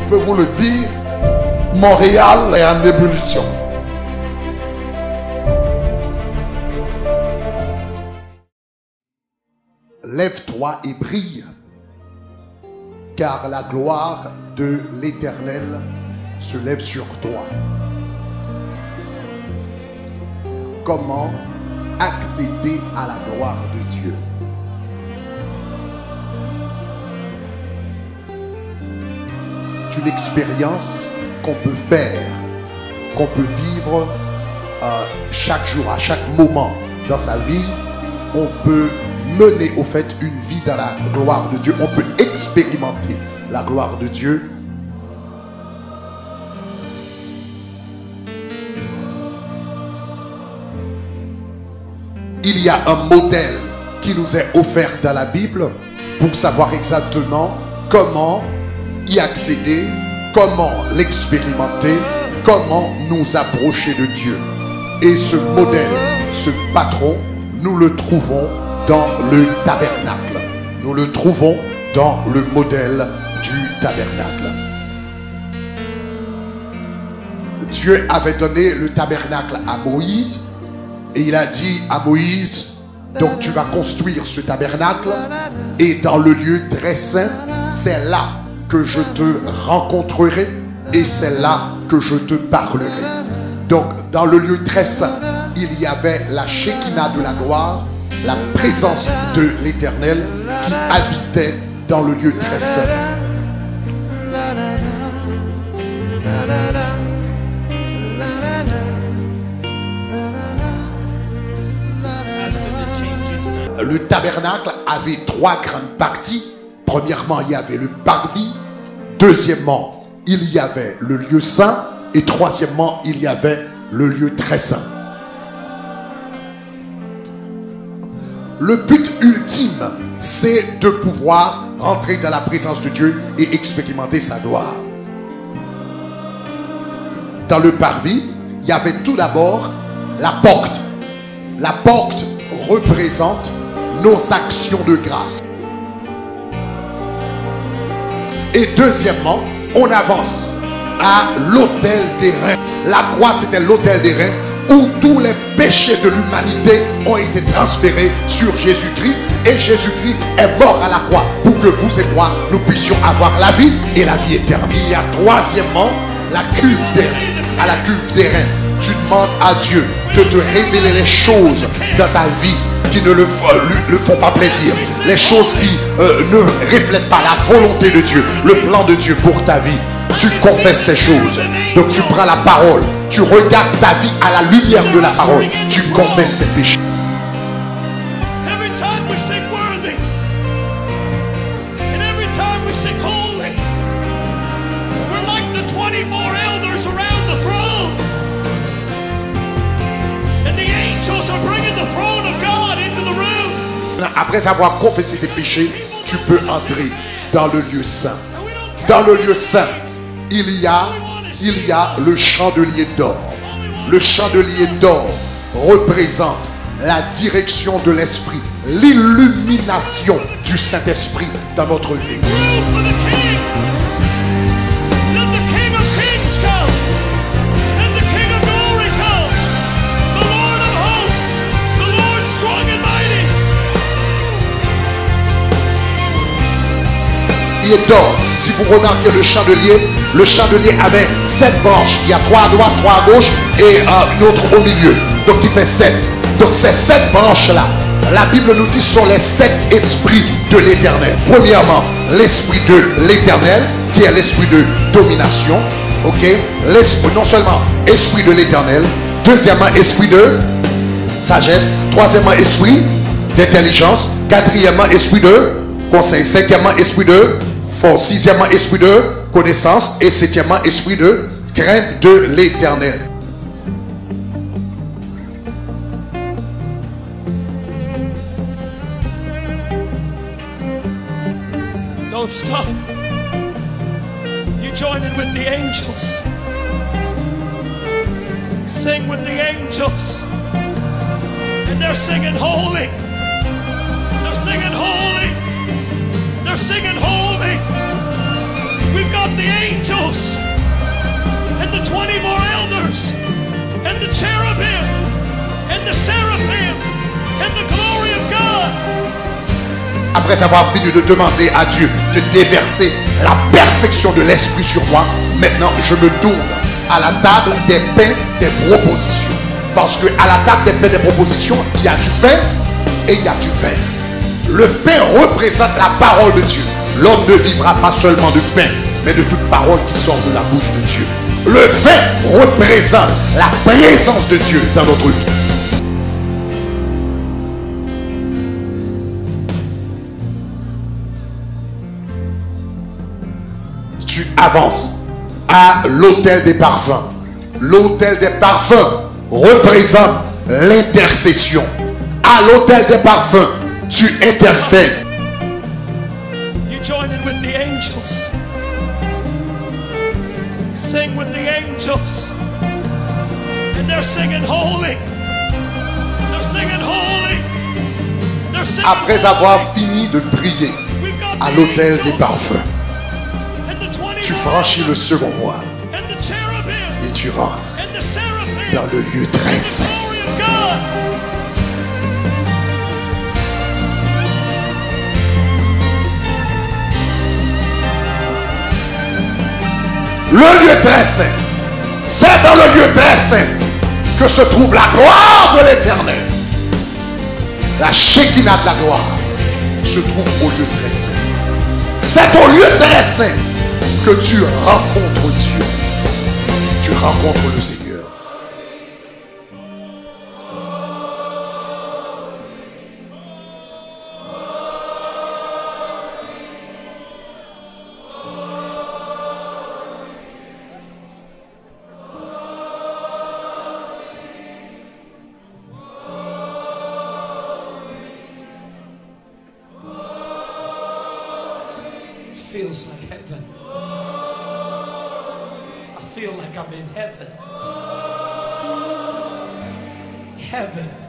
peux vous le dire, Montréal est en ébullition. Lève-toi et brille, car la gloire de l'Éternel se lève sur toi. Comment accéder à la gloire de Dieu? C'est une expérience qu'on peut faire, qu'on peut vivre chaque jour, à chaque moment dans sa vie. On peut mener au fait une vie dans la gloire de Dieu. On peut expérimenter la gloire de Dieu. Il y a un modèle qui nous est offert dans la Bible pour savoir exactement comment y accéder, comment l'expérimenter, comment nous approcher de Dieu. Et ce modèle, ce patron, nous le trouvons dans le tabernacle. Nous le trouvons dans le modèle du tabernacle. Dieu avait donné le tabernacle à Moïse et il a dit à Moïse, donc tu vas construire ce tabernacle et dans le lieu très saint, c'est là que je te rencontrerai et c'est là que je te parlerai. Donc dans le lieu très saint, il y avait la Shekinah de la gloire, la présence de l'Éternel qui habitait dans le lieu très saint. Le tabernacle avait trois grandes parties. Premièrement, il y avait le parvis. Deuxièmement, il y avait le lieu saint. Et troisièmement, il y avait le lieu très saint. Le but ultime, c'est de pouvoir rentrer dans la présence de Dieu et expérimenter sa gloire. Dans le parvis, il y avait tout d'abord la porte. La porte représente nos actions de grâce. Et deuxièmement, on avance à l'autel des reins. La croix, c'était l'autel des reins où tous les péchés de l'humanité ont été transférés sur Jésus-Christ. Et Jésus-Christ est mort à la croix pour que vous et moi, nous puissions avoir la vie et la vie éternelle. Il y a troisièmement la cuve des reins. À la cuve des reins, tu demandes à Dieu de te révéler les choses dans ta vie qui ne le font pas plaisir. Les choses qui ne reflètent pas la volonté de Dieu, le plan de Dieu pour ta vie. Tu confesses ces choses. Donc tu prends la parole. Tu regardes ta vie à la lumière de la parole. Tu confesses tes péchés. Every time we sing worthy, and every time we sing holy, we're like the 24 elders around the throne. And the angels are bringing the throne of God into the room. Après avoir confessé tes péchés, tu peux entrer dans le lieu saint. Dans le lieu saint, il y a le chandelier d'or. Le chandelier d'or représente la direction de l'Esprit, l'illumination du Saint-Esprit dans notre vie. Il est d'or. Si vous remarquez le chandelier avait 7 branches. Il y a 3 à droite, 3 à gauche et une autre au milieu. Donc il fait 7. Donc ces 7 branches-là, la Bible nous dit sont les 7 esprits de l'Éternel. Premièrement, l'esprit de l'Éternel, qui est l'esprit de domination. Ok, l'esprit, non seulement esprit de l'Éternel. Deuxièmement, esprit de sagesse. Troisièmement, esprit d'intelligence. Quatrièmement, esprit de conseil. Cinquièmement, esprit de force. Sixièmement, esprit de connaissance. Et septièmement, esprit de crainte de l'Éternel. Don't stop. You join in with the angels. Sing with the angels. And they're singing holy. They're singing holy. They're singing holy. We've got the angels and the 24 elders and the cherubim and the seraphim and the glory of God. Après avoir fini de demander à Dieu de déverser la perfection de l'Esprit sur moi, maintenant je me tourne à la table des pains des propositions. Parce que à la table des pains des propositions, il y a du pain et il y a du vin. Le pain représente la parole de Dieu. L'homme ne vivra pas seulement de pain, mais de toute parole qui sort de la bouche de Dieu. Le vin représente la présence de Dieu dans notre vie. Tu avances à l'autel des parfums. L'autel des parfums représente l'intercession. À l'autel des parfums, tu intercèdes. You join in with the angels. Sing with the angels. And they're singing holy. They're singing holy. They're singing Après avoir fini de prier à l'autel des parfums, tu franchis le second voile et tu rentres dans le lieu très saint. Le lieu très saint, c'est dans le lieu très saint que se trouve la gloire de l'Éternel. La Shekinah de la gloire se trouve au lieu très saint. C'est au lieu très saint que tu rencontres Dieu. Tu rencontres le Seigneur. Feels like heaven. I feel like I'm in heaven. Heaven.